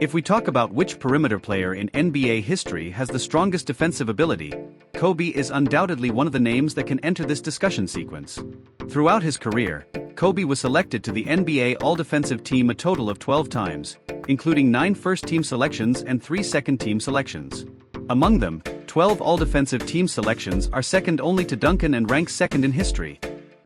If we talk about which perimeter player in NBA history has the strongest defensive ability, Kobe is undoubtedly one of the names that can enter this discussion sequence. Throughout his career, Kobe was selected to the NBA All-Defensive Team a total of 12 times, including 9 first-team selections and 3 second-team selections. Among them, 12 All-Defensive Team selections are second only to Duncan and rank second in history.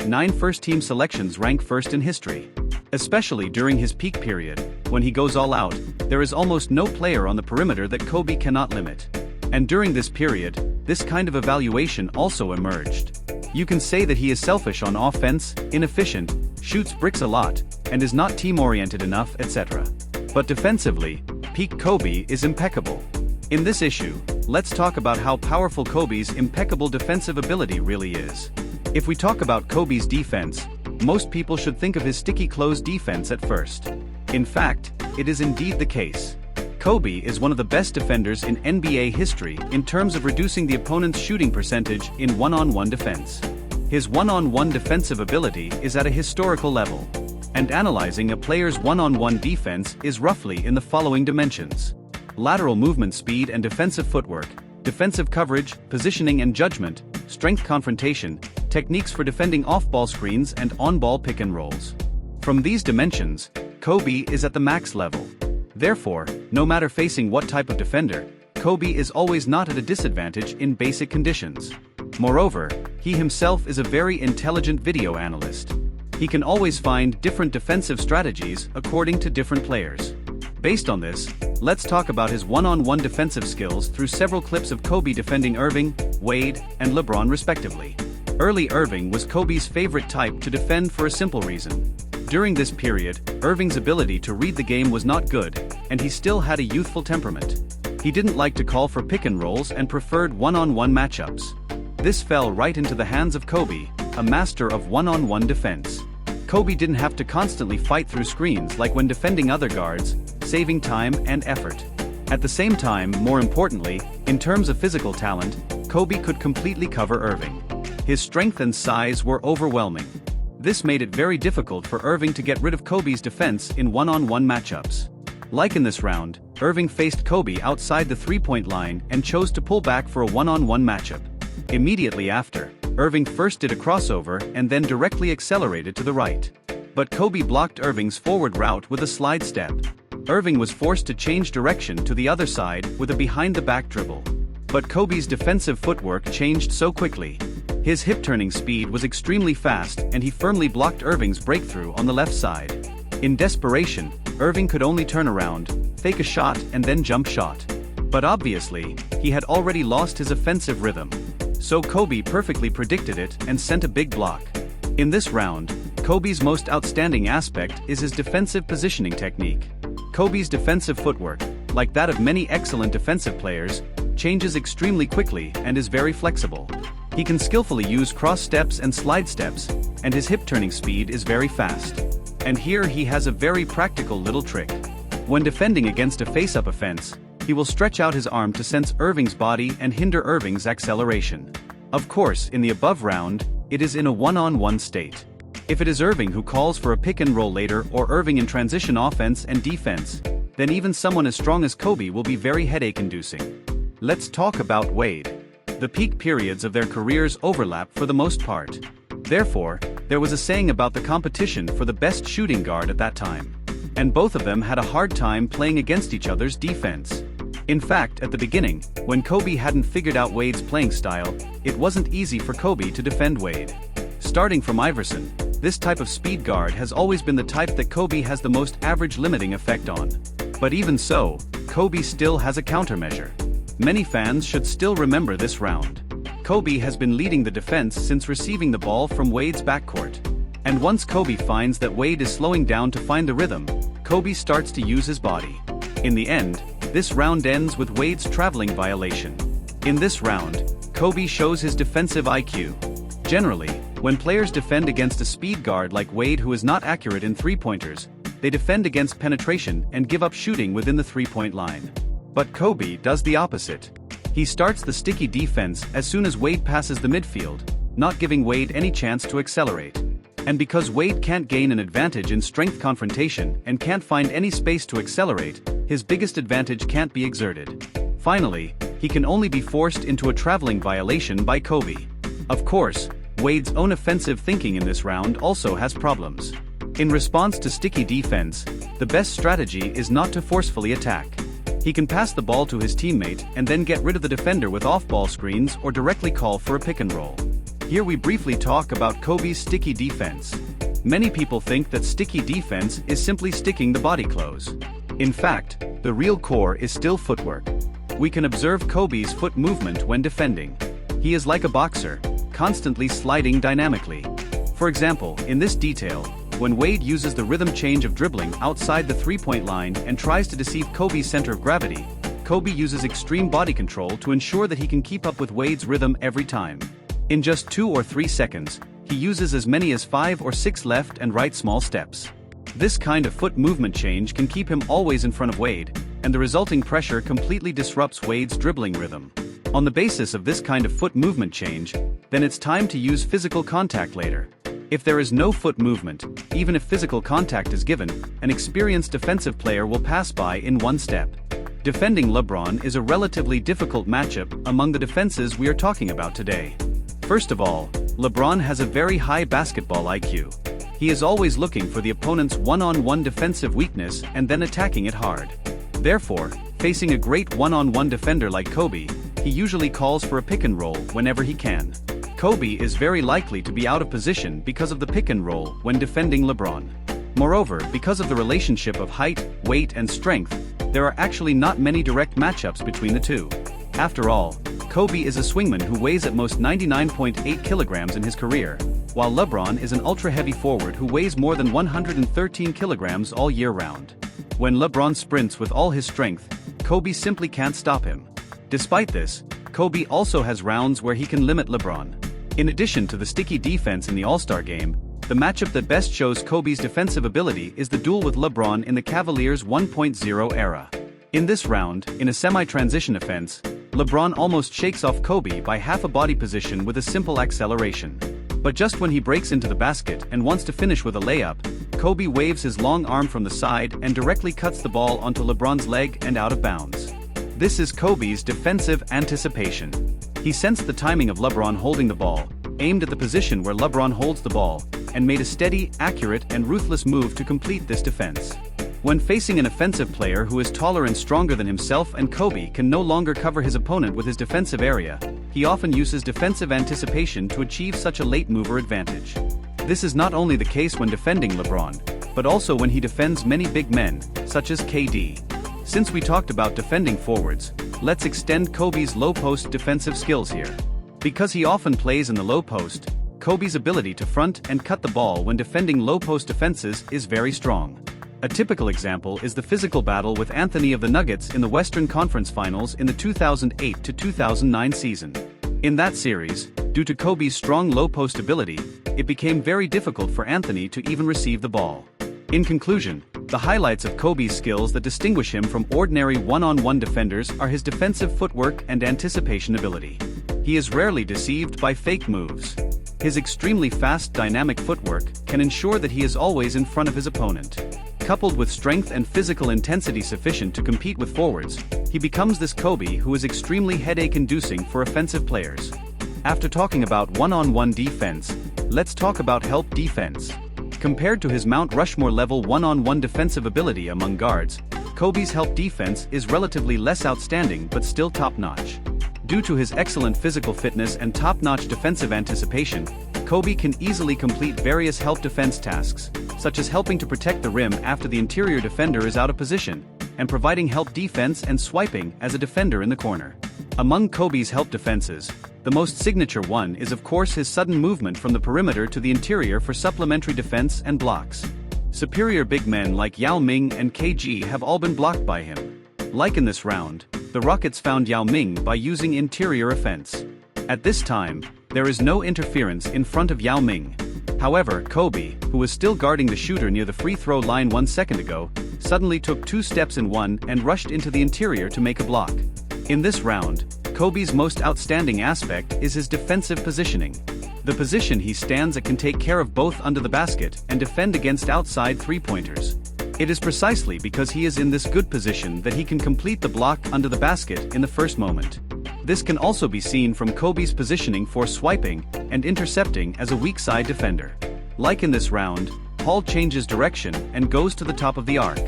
9 first-team selections rank first in history. Especially during his peak period, when he goes all out, there is almost no player on the perimeter that Kobe cannot limit. And during this period, this kind of evaluation also emerged. You can say that he is selfish on offense, inefficient, shoots bricks a lot, and is not team-oriented enough, etc. But defensively, peak Kobe is impeccable. In this issue, let's talk about how powerful Kobe's impeccable defensive ability really is. If we talk about Kobe's defense, most people should think of his sticky close defense at first. In fact, it is indeed the case. Kobe is one of the best defenders in NBA history in terms of reducing the opponent's shooting percentage in one-on-one defense. His one-on-one defensive ability is at a historical level. And analyzing a player's one-on-one defense is roughly in the following dimensions: lateral movement speed and defensive footwork, defensive coverage, positioning and judgment, strength confrontation, techniques for defending off-ball screens and on-ball pick-and-rolls. From these dimensions, Kobe is at the max level. Therefore, no matter facing what type of defender, Kobe is always not at a disadvantage in basic conditions. Moreover, he himself is a very intelligent video analyst. He can always find different defensive strategies according to different players. Based on this, let's talk about his one-on-one defensive skills through several clips of Kobe defending Irving, Wade, and LeBron respectively. Early Irving was Kobe's favorite type to defend for a simple reason. During this period, Irving's ability to read the game was not good, and he still had a youthful temperament. He didn't like to call for pick-and-rolls and preferred one-on-one matchups. This fell right into the hands of Kobe, a master of one-on-one defense. Kobe didn't have to constantly fight through screens like when defending other guards, saving time and effort. At the same time, more importantly, in terms of physical talent, Kobe could completely cover Irving. His strength and size were overwhelming. This made it very difficult for Irving to get rid of Kobe's defense in one-on-one matchups. Like in this round, Irving faced Kobe outside the three-point line and chose to pull back for a one-on-one matchup. Immediately after, Irving first did a crossover and then directly accelerated to the right. But Kobe blocked Irving's forward route with a slide step. Irving was forced to change direction to the other side with a behind-the-back dribble. But Kobe's defensive footwork changed so quickly. His hip-turning speed was extremely fast and he firmly blocked Irving's breakthrough on the left side. In desperation, Irving could only turn around, fake a shot and then jump shot. But obviously, he had already lost his offensive rhythm. So Kobe perfectly predicted it and sent a big block. In this round, Kobe's most outstanding aspect is his defensive positioning technique. Kobe's defensive footwork, like that of many excellent defensive players, changes extremely quickly and is very flexible. He can skillfully use cross steps and slide steps, and his hip-turning speed is very fast. And here he has a very practical little trick. When defending against a face-up offense, he will stretch out his arm to sense Irving's body and hinder Irving's acceleration. Of course, in the above round, it is in a one-on-one state. If it is Irving who calls for a pick-and-roll later or Irving in transition offense and defense, then even someone as strong as Kobe will be very headache-inducing. Let's talk about Wade. The peak periods of their careers overlap for the most part. Therefore, there was a saying about the competition for the best shooting guard at that time. And both of them had a hard time playing against each other's defense. In fact, at the beginning, when Kobe hadn't figured out Wade's playing style, it wasn't easy for Kobe to defend Wade. Starting from Iverson, this type of speed guard has always been the type that Kobe has the most average limiting effect on. But even so, Kobe still has a countermeasure. Many fans should still remember this round. Kobe has been leading the defense since receiving the ball from Wade's backcourt. And once Kobe finds that Wade is slowing down to find the rhythm, Kobe starts to use his body. In the end, this round ends with Wade's traveling violation. In this round, Kobe shows his defensive IQ. Generally, when players defend against a speed guard like Wade who is not accurate in three-pointers, they defend against penetration and give up shooting within the three-point line. But Kobe does the opposite. He starts the sticky defense as soon as Wade passes the midfield, not giving Wade any chance to accelerate. And because Wade can't gain an advantage in strength confrontation and can't find any space to accelerate, his biggest advantage can't be exerted. Finally, he can only be forced into a traveling violation by Kobe. Of course, Wade's own offensive thinking in this round also has problems. In response to sticky defense, the best strategy is not to forcefully attack. He can pass the ball to his teammate and then get rid of the defender with off-ball screens or directly call for a pick and roll. Here we briefly talk about Kobe's sticky defense. Many people think that sticky defense is simply sticking the body close. In fact, the real core is still footwork. We can observe Kobe's foot movement when defending. He is like a boxer, constantly sliding dynamically. For example, in this detail, when Wade uses the rhythm change of dribbling outside the three-point line and tries to deceive Kobe's center of gravity, Kobe uses extreme body control to ensure that he can keep up with Wade's rhythm every time. In just 2 or 3 seconds, he uses as many as 5 or 6 left and right small steps. This kind of foot movement change can keep him always in front of Wade, and the resulting pressure completely disrupts Wade's dribbling rhythm. On the basis of this kind of foot movement change, then it's time to use physical contact later. If there is no foot movement, even if physical contact is given, an experienced defensive player will pass by in 1 step. Defending LeBron is a relatively difficult matchup among the defenses we are talking about today. First of all, LeBron has a very high basketball IQ. He is always looking for the opponent's one-on-one defensive weakness and then attacking it hard. Therefore, facing a great one-on-one defender like Kobe, he usually calls for a pick and roll whenever he can. Kobe is very likely to be out of position because of the pick and roll when defending LeBron. Moreover, because of the relationship of height, weight and strength, there are actually not many direct matchups between the two. After all, Kobe is a swingman who weighs at most 99.8 kilograms in his career, while LeBron is an ultra-heavy forward who weighs more than 113 kilograms all year round. When LeBron sprints with all his strength, Kobe simply can't stop him. Despite this, Kobe also has rounds where he can limit LeBron. In addition to the sticky defense in the All-Star game, the matchup that best shows Kobe's defensive ability is the duel with LeBron in the Cavaliers 1.0 era. In this round, in a semi-transition offense, LeBron almost shakes off Kobe by half a body position with a simple acceleration. But just when he breaks into the basket and wants to finish with a layup, Kobe waves his long arm from the side and directly cuts the ball onto LeBron's leg and out of bounds. This is Kobe's defensive anticipation. He sensed the timing of LeBron holding the ball, aimed at the position where LeBron holds the ball, and made a steady, accurate and ruthless move to complete this defense. When facing an offensive player who is taller and stronger than himself and Kobe can no longer cover his opponent with his defensive area, he often uses defensive anticipation to achieve such a late mover advantage. This is not only the case when defending LeBron, but also when he defends many big men, such as KD. Since we talked about defending forwards, let's extend Kobe's low-post defensive skills here. Because he often plays in the low post, Kobe's ability to front and cut the ball when defending low-post defenses is very strong. A typical example is the physical battle with Anthony of the Nuggets in the Western Conference Finals in the 2008-2009 season. In that series, due to Kobe's strong low-post ability, it became very difficult for Anthony to even receive the ball. In conclusion, the highlights of Kobe's skills that distinguish him from ordinary one-on-one defenders are his defensive footwork and anticipation ability. He is rarely deceived by fake moves. His extremely fast dynamic footwork can ensure that he is always in front of his opponent. Coupled with strength and physical intensity sufficient to compete with forwards, he becomes this Kobe who is extremely headache-inducing for offensive players. After talking about one-on-one defense, let's talk about help defense. Compared to his Mount Rushmore level one-on-one defensive ability among guards, Kobe's help defense is relatively less outstanding but still top-notch. Due to his excellent physical fitness and top-notch defensive anticipation, Kobe can easily complete various help defense tasks, such as helping to protect the rim after the interior defender is out of position, and providing help defense and swiping as a defender in the corner. Among Kobe's help defenses, the most signature one is of course his sudden movement from the perimeter to the interior for supplementary defense and blocks. Superior big men like Yao Ming and KG have all been blocked by him. Like in this round, the Rockets found Yao Ming by using interior offense. At this time, there is no interference in front of Yao Ming. However, Kobe, who was still guarding the shooter near the free throw line 1 second ago, suddenly took 2 steps in one and rushed into the interior to make a block. In this round, Kobe's most outstanding aspect is his defensive positioning. The position he stands at can take care of both under the basket and defend against outside three-pointers. It is precisely because he is in this good position that he can complete the block under the basket in the first moment. This can also be seen from Kobe's positioning for swiping and intercepting as a weak side defender. Like in this round, Paul changes direction and goes to the top of the arc.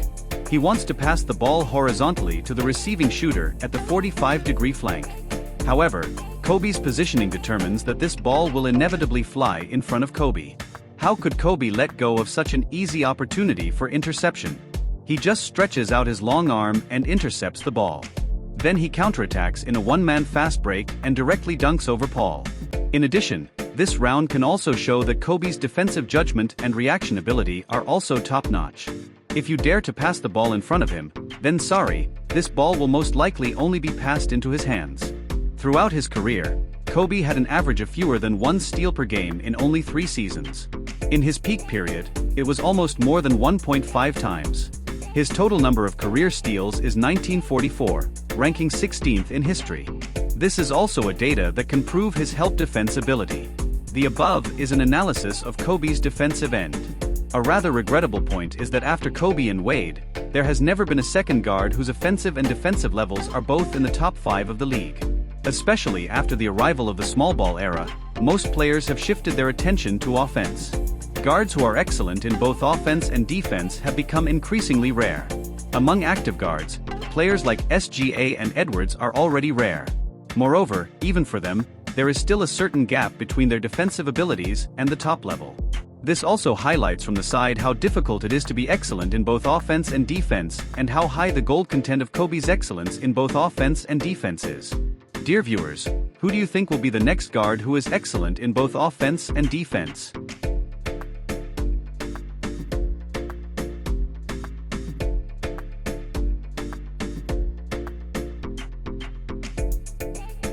He wants to pass the ball horizontally to the receiving shooter at the 45-degree flank. However, Kobe's positioning determines that this ball will inevitably fly in front of Kobe. How could Kobe let go of such an easy opportunity for interception? He just stretches out his long arm and intercepts the ball. Then he counterattacks in a one-man fast break and directly dunks over Paul. In addition, this round can also show that Kobe's defensive judgment and reaction ability are also top-notch. If you dare to pass the ball in front of him, then sorry, this ball will most likely only be passed into his hands. Throughout his career, Kobe had an average of fewer than 1 steal per game in only 3 seasons. In his peak period, it was almost more than 1.5 times. His total number of career steals is 1944, ranking 16th in history. This is also a data that can prove his help defense ability. The above is an analysis of Kobe's defensive end. A rather regrettable point is that after Kobe and Wade, there has never been a second guard whose offensive and defensive levels are both in the top 5 of the league. Especially after the arrival of the small ball era, most players have shifted their attention to offense. Guards who are excellent in both offense and defense have become increasingly rare. Among active guards, players like SGA and Edwards are already rare. Moreover, even for them, there is still a certain gap between their defensive abilities and the top level. This also highlights from the side how difficult it is to be excellent in both offense and defense, and how high the gold content of Kobe's excellence in both offense and defense is. Dear viewers, who do you think will be the next guard who is excellent in both offense and defense?